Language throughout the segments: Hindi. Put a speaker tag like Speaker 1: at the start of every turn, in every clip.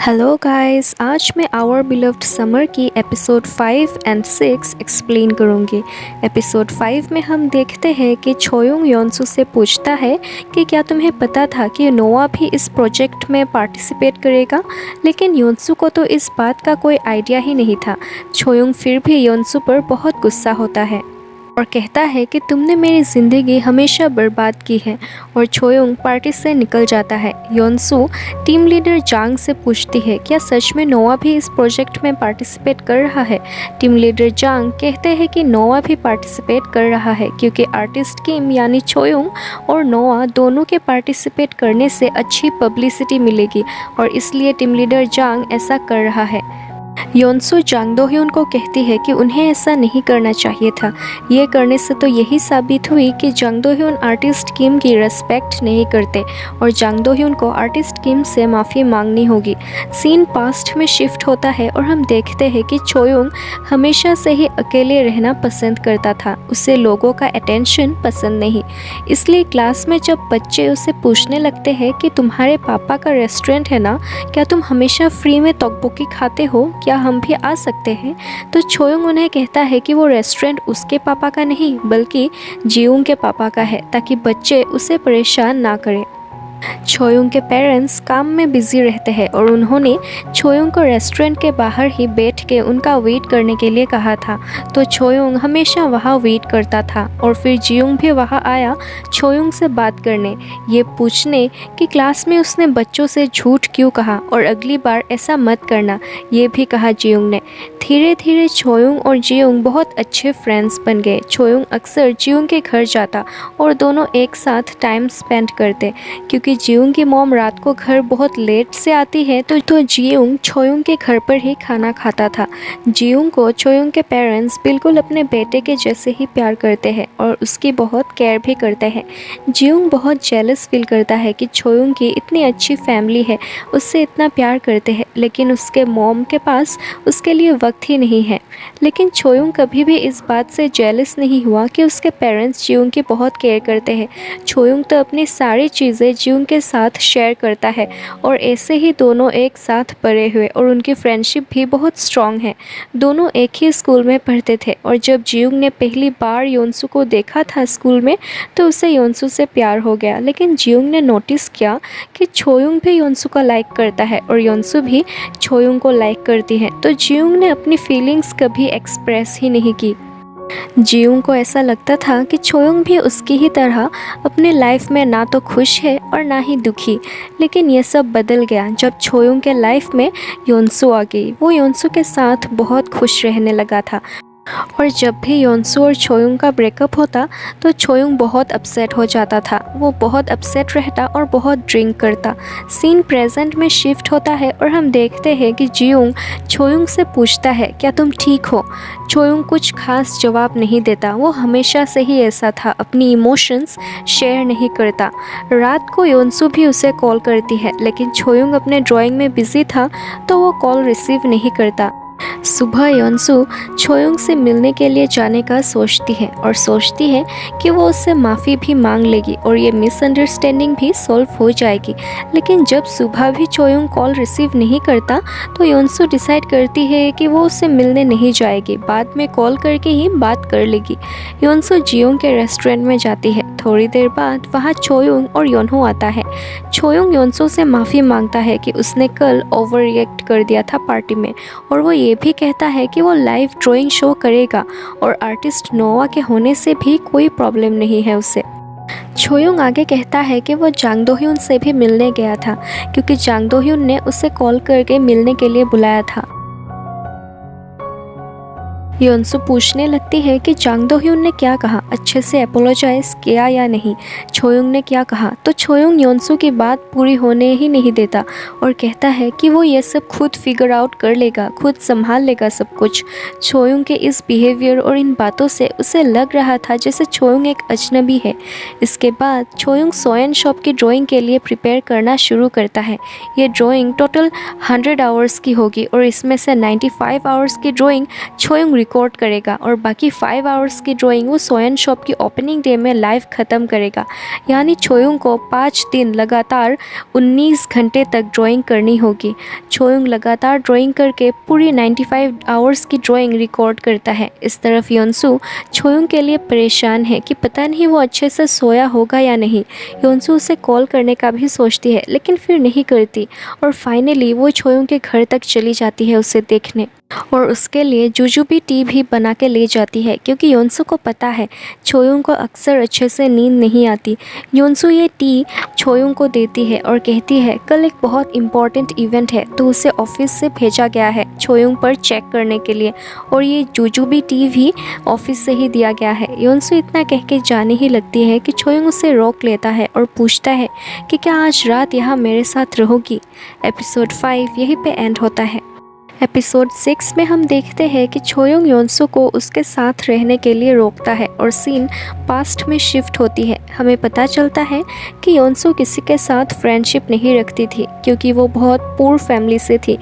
Speaker 1: हेलो गाइस, आज मैं आवर बिलव्ड समर की एपिसोड 5 एंड 6 एक्सप्लेन करूँगी। एपिसोड 5 में हम देखते हैं कि छोयुंग योनसू से पूछता है कि क्या तुम्हें पता था कि नोआ भी इस प्रोजेक्ट में पार्टिसिपेट करेगा, लेकिन योनसू को तो इस बात का कोई आइडिया ही नहीं था। छोयुंग फिर भी योनसू पर बहुत गुस्सा होता है और कहता है कि तुमने मेरी ज़िंदगी हमेशा बर्बाद की है, और छोयुंग पार्टी से निकल जाता है। योनसू टीम लीडर जांग से पूछती है क्या सच में नोआ भी इस प्रोजेक्ट में पार्टिसिपेट कर रहा है। टीम लीडर जांग कहते हैं कि नोआ भी पार्टिसिपेट कर रहा है क्योंकि आर्टिस्ट किम यानी छोयुंग और नोआ दोनों के पार्टिसिपेट करने से अच्छी पब्लिसिटी मिलेगी, और इसलिए टीम लीडर जांग ऐसा कर रहा है। योनसू जांग दो-hyun को कहती है कि उन्हें ऐसा नहीं करना चाहिए था। ये करने से तो यही साबित हुई कि जांग दो-hyun आर्टिस्ट किम की रेस्पेक्ट नहीं करते, और जांग दो-hyun को आर्टिस्ट किम से माफ़ी मांगनी होगी। सीन पास्ट में शिफ्ट होता है और हम देखते हैं कि छोयुंग हमेशा से ही अकेले रहना पसंद करता था। उसे लोगों का अटेंशन पसंद नहीं, इसलिए क्लास में जब बच्चे उसे पूछने लगते हैं कि तुम्हारे पापा का रेस्टोरेंट है ना, क्या तुम हमेशा फ्री में तोकबोकी खाते हो, क्या हम भी आ सकते हैं, तो छोयुंग उन्हें कहता है कि वो रेस्टोरेंट उसके पापा का नहीं बल्कि जियोंग के पापा का है, ताकि बच्चे उसे परेशान ना करें। छोयुंग के पेरेंट्स काम में बिजी रहते हैं और उन्होंने छोयुंग को रेस्टोरेंट के बाहर ही बैठ के उनका वेट करने के लिए कहा था, तो छोयुंग हमेशा वहाँ वेट करता था। और फिर जियोंग भी वहाँ आया छोयुंग से बात करने, ये पूछने कि क्लास में उसने बच्चों से झूठ क्यों कहा और अगली बार ऐसा मत करना, ये भी कहा जियोंग ने। धीरे धीरे छोयुंग और जियोंग बहुत अच्छे फ्रेंड्स बन गए। छोयुंग अक्सर जियोंग के घर जाता और दोनों एक साथ टाइम स्पेंड करते, क्योंकि जियोंग की मॉम रात को घर बहुत लेट से आती है, तो जियोंग छोयुंग के घर पर ही खाना खाता था। जियोंग को छोयुंग के पेरेंट्स बिल्कुल अपने बेटे के जैसे ही प्यार करते हैं और उसकी बहुत केयर भी करते हैं। जियोंग बहुत जेलस फील करता है कि छोयुंग की इतनी अच्छी फैमिली है, उससे इतना प्यार करते हैं, लेकिन उसके मॉम के पास उसके लिए वक्त ही नहीं है। लेकिन छोयुंग कभी भी इस बात से जेलस नहीं हुआ कि उसके पेरेंट्स जियोंग की बहुत केयर करते हैं। छोयुंग तो अपनी सारी चीज़ें जियोंग के साथ शेयर करता है, और ऐसे ही दोनों एक साथ बड़े हुए और उनकी फ्रेंडशिप भी बहुत स्ट्रॉन्ग है। दोनों एक ही स्कूल में पढ़ते थे, और जब जियोंग ने पहली बार योनसू को देखा था स्कूल में, तो उसे योनसू से प्यार हो गया। लेकिन जियोंग ने नोटिस किया कि छोयुंग भी योनसू को लाइक करता है और योनसू भी छोयुंग को लाइक करती है, तो जियोंग ने अपनी फीलिंग्स कभी एक्सप्रेस ही नहीं की। जियोंग को ऐसा लगता था कि छोयुंग भी उसकी ही तरह अपने लाइफ में ना तो खुश है और ना ही दुखी। लेकिन ये सब बदल गया जब छोयुंग के लाइफ में योनसू आ गई। वो योनसू के साथ बहुत खुश रहने लगा था, और जब भी योनसू और छोयुंग का ब्रेकअप होता तो छोयुंग बहुत अपसेट हो जाता था। वो बहुत अपसेट रहता और बहुत ड्रिंक करता। सीन प्रेजेंट में शिफ्ट होता है और हम देखते हैं कि जियोंग छोयुंग से पूछता है क्या तुम ठीक हो। छोयुंग कुछ खास जवाब नहीं देता, वो हमेशा से ही ऐसा था, अपनी इमोशंस शेयर नहीं करता। रात को योनसू भी उसे कॉल करती है, लेकिन छोयुंग अपने ड्राइंग में बिजी था तो वो कॉल रिसीव नहीं करता। सुबह योनसू छोयुंग से मिलने के लिए जाने का सोचती है और सोचती है कि वो उससे माफ़ी भी मांग लेगी और ये मिसअंडरस्टैंडिंग भी सॉल्व हो जाएगी। लेकिन जब सुबह भी छोयुंग कॉल रिसीव नहीं करता तो योनसू डिसाइड करती है कि वो उससे मिलने नहीं जाएगी, बाद में कॉल करके ही बात कर लेगी। योनसू जियोंग के रेस्टोरेंट में जाती है। थोड़ी देर बाद वहाँ छोयुंग और योनहो आता है। छोयुंग योनसू से माफ़ी मांगता है कि उसने कल ओवर रिएक्ट कर दिया था पार्टी में, और वो ये भी कहता है कि वो लाइव ड्राइंग शो करेगा और आर्टिस्ट नोआ के होने से भी कोई प्रॉब्लम नहीं है उसे। छोयुंग आगे कहता है कि वो जांग दो-hyun से भी मिलने गया था, क्योंकि जांग दो-hyun ने उसे कॉल करके मिलने के लिए बुलाया था। योनसू पूछने लगती है कि जांग दो-hyun ने क्या कहा, अच्छे से अपोलोजाइज किया या नहीं, छोयुंग ने क्या कहा, तो छोयुंग योनसू की बात पूरी होने ही नहीं देता और कहता है कि वो ये सब खुद फिगर आउट कर लेगा, खुद संभाल लेगा सब कुछ। छोयुंग के इस बिहेवियर और इन बातों से उसे लग रहा था जैसे छोयुंग एक अजनबी है। इसके बाद छोयुंग सोयन शॉप की ड्राइंग के लिए प्रिपेयर करना शुरू करता है। ये ड्राइंग टोटल 100 आवर्स की होगी और इसमें से 95 आवर्स की ड्राइंग छोयुंग रिकॉर्ड करेगा और बाकी 5 आवर्स की ड्राइंग वो सोयन शॉप की ओपनिंग डे में लाइव ख़त्म करेगा। यानी छोयुंग को 5 दिन लगातार 19 घंटे तक ड्राइंग करनी होगी। छोयुंग लगातार ड्राइंग करके पूरी 95 आवर्स की ड्राइंग रिकॉर्ड करता है। इस तरफ योनसू छोयुंग के लिए परेशान है कि पता नहीं वो अच्छे से सोया होगा या नहीं। योनसू उसे कॉल करने का भी सोचती है लेकिन फिर नहीं करती और फाइनली वो छोयुंग के घर तक चली जाती है उसे देखने और उसके लिए जुजुबी टी भी बना के ले जाती है क्योंकि योनसू को पता है छोयुंग को अक्सर अच्छे से नींद नहीं आती। योनसू ये टी छोयुंग को देती है और कहती है कल एक बहुत इम्पॉर्टेंट इवेंट है तो उसे ऑफिस से भेजा गया है छोयुंग पर चेक करने के लिए और ये जुजुबी टी भी ऑफिस से ही दिया गया है। योनसू इतना कह के जाने ही लगती है कि छोयुंग उसे रोक लेता है और पूछता है कि क्या आज रात यहाँ मेरे साथ रहोगी। एपिसोड 5 यहीं पे एंड होता है। एपिसोड 6 में हम देखते हैं कि छोयुंग योनसू को उसके साथ रहने के लिए रोकता है और सीन पास्ट में शिफ्ट होती है। हमें पता चलता है कि योनसू किसी के साथ फ्रेंडशिप नहीं रखती थी क्योंकि वो बहुत पुअर फैमिली से थी।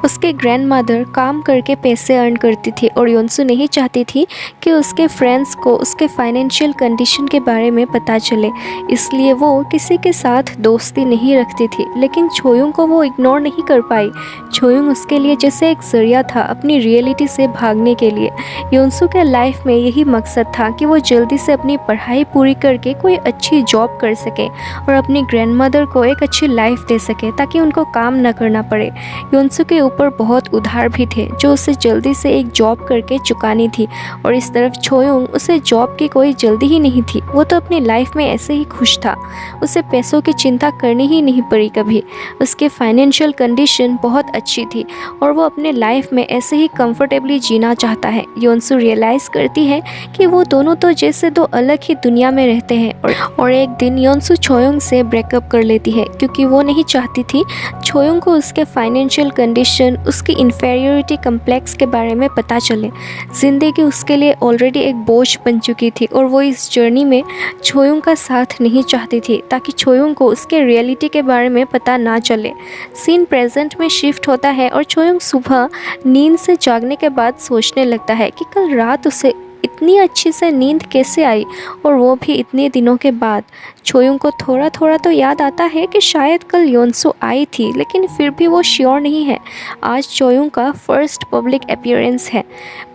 Speaker 1: उसके ग्रैंडमदर काम करके पैसे अर्न करती थी और योनसू नहीं चाहती थी कि उसके फ्रेंड्स को उसके फाइनेंशियल कंडीशन के बारे में पता चले, इसलिए वो किसी के साथ दोस्ती नहीं रखती थी। लेकिन छोयुंग को वो इग्नोर नहीं कर पाई। छोयुंग उसके लिए जैसे एक जरिया था अपनी रियलिटी से भागने के लिए। योनसू के लाइफ में यही मकसद था कि वो जल्दी से अपनी पढ़ाई पूरी करके कोई अच्छी जॉब कर सके और अपनी ग्रैंडमदर को एक अच्छी लाइफ दे सके ताकि उनको काम न करना पड़े। योनसू के ऊपर बहुत उधार भी थे जो उसे जल्दी से एक जॉब करके चुकानी थी और इस तरफ छोयुंग उसे जॉब की कोई जल्दी ही नहीं थी। वो तो अपनी लाइफ में ऐसे ही खुश था, उसे पैसों की चिंता करनी ही नहीं पड़ी कभी। उसके फाइनेंशियल कंडीशन बहुत अच्छी थी और वो अपने लाइफ में ऐसे ही कंफर्टेबली जीना चाहता है। योनसू रियलाइज़ करती है कि वो दोनों तो जैसे दो अलग ही दुनिया में रहते हैं और एक दिन योनसू छोयुंग से ब्रेकअप कर लेती है क्योंकि वो नहीं चाहती थी छोयुंग को उसके फाइनेंशियल कंडीशन, उसकी इन्फेरियोरिटी कम्प्लेक्स के बारे में पता चले। ज़िंदगी उसके लिए ऑलरेडी एक बोझ बन चुकी थी और वो इस जर्नी में छोयुंग का साथ नहीं चाहती थी ताकि छोयुंग को उसके रियलिटी के बारे में पता ना चले। सीन प्रेजेंट में शिफ्ट होता है और छोयुंग सुबह नींद से जागने के बाद सोचने लगता है कि कल रात उसे इतनी अच्छी से नींद कैसे आई और वो भी इतने दिनों के बाद। छोयुंग को थोड़ा थोड़ा तो याद आता है कि शायद कल योनसू आई थी लेकिन फिर भी वो श्योर नहीं है। आज छोयुंग का फर्स्ट पब्लिक अपीयरेंस है।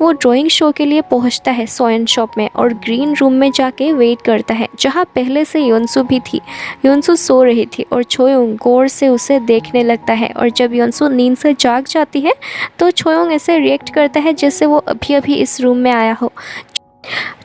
Speaker 1: वो ड्राइंग शो के लिए पहुंचता है सोयन शॉप में और ग्रीन रूम में जाके वेट करता है जहां पहले से योनसू भी थी। योनसू सो रही थी और छोयुंग गौर से उसे देखने लगता है और जब योनसू नींद से जाग जाती है तो छोयुंग ऐसे रिएक्ट करता है जैसे वो अभी अभी इस रूम में आया हो।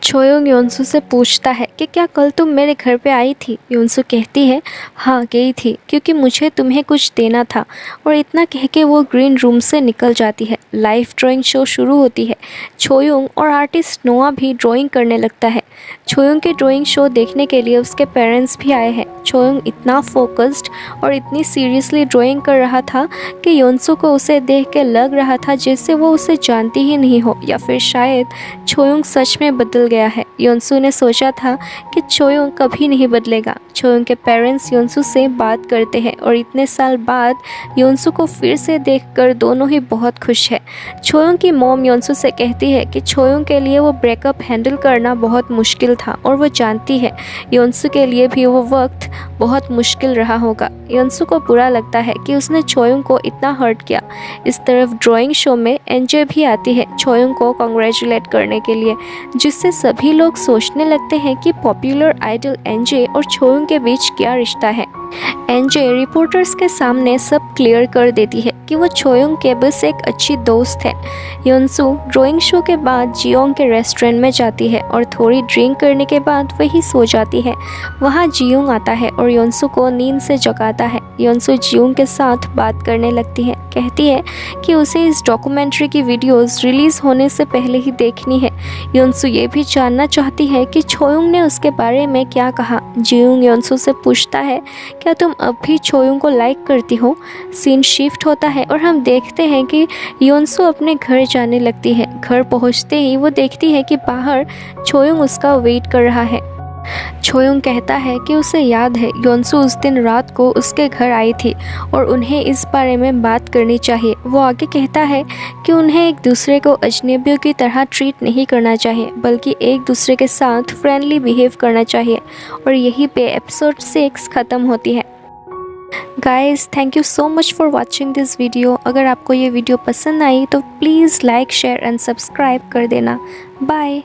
Speaker 1: छोयुंग योनसू से पूछता है कि क्या कल तुम मेरे घर पे आई थी। योनसू कहती है हाँ गई थी क्योंकि मुझे तुम्हें कुछ देना था और इतना कह के वो ग्रीन रूम से निकल जाती है। लाइव ड्राइंग शो शुरू होती है। छोयुंग और आर्टिस्ट नोआ भी ड्राइंग करने लगता है। छोयुंग के ड्राइंग शो देखने के लिए उसके पेरेंट्स भी आए हैं। छोयुंग इतना फोकस्ड और इतनी सीरियसली ड्राइंग कर रहा था कि योनसू को उसे देख के लग रहा था जैसे वो उसे जानती ही नहीं हो या फिर शायद छोयुंग सच में बदल गया है। योनसू ने सोचा था कि छोयुंग कभी नहीं बदलेगा। छोयुंग के पेरेंट्स योनसू से बात करते हैं और इतने साल बाद योनसू को फिर से देखकर दोनों ही बहुत खुश है। छोयुंग की मॉम योनसू से कहती है कि छोयुंग के लिए वो ब्रेकअप हैंडल करना बहुत मुश्किल था और वो जानती है योनसू के लिए भी वो वक्त बहुत मुश्किल रहा होगा। योनसू को बुरा लगता है कि उसने छोयुंग को इतना हर्ट किया। इस तरफ ड्राइंग शो में एनजे भी आती है छोयुंग को कॉन्ग्रेचुलेट करने के लिए, जिससे सभी लोग सोचने लगते हैं कि पॉपुलर आइडल एनजे और छोयुंग के बीच क्या रिश्ता है। एनजे रिपोर्टर्स के सामने सब क्लियर कर देती है कि वो छोयुंग के बस एक अच्छी दोस्त है। योनसू ड्राइंग शो के बाद जियोंग के रेस्टोरेंट में जाती है और थोड़ी ड्रिंक करने के बाद वही सो जाती है। वहाँ जियोंग आता है और योनसू को नींद से जगाता है। योनसू जियोंग के साथ बात करने लगती है, कहती है कि उसे इस डॉक्यूमेंट्री की वीडियोस रिलीज़ होने से पहले ही देखनी है। योनसू ये भी जानना चाहती है कि छोयुंग ने उसके बारे में क्या कहा। जियोंग योनसू से पूछता है क्या तुम अब भी छोयुंग को लाइक करती हो। सीन शिफ्ट होता है और हम देखते हैं कि योनसू अपने घर जाने लगती है। घर पहुंचते ही वो देखती है कि बाहर छोयुंग उसका वेट कर रहा है। छोयुंग कहता है कि उसे याद है योनसू उस दिन रात को उसके घर आई थी और उन्हें इस बारे में बात करनी चाहिए। वो आगे कहता है कि उन्हें एक दूसरे को अजनबियों की तरह ट्रीट नहीं करना चाहिए बल्कि एक दूसरे के साथ फ्रेंडली बिहेव करना चाहिए। और यहीं पे एपिसोड 6 ख़त्म होती है। Guys, thank you so much for watching this video. अगर आपको ये वीडियो पसंद आई तो please like share and subscribe कर देना। बाय।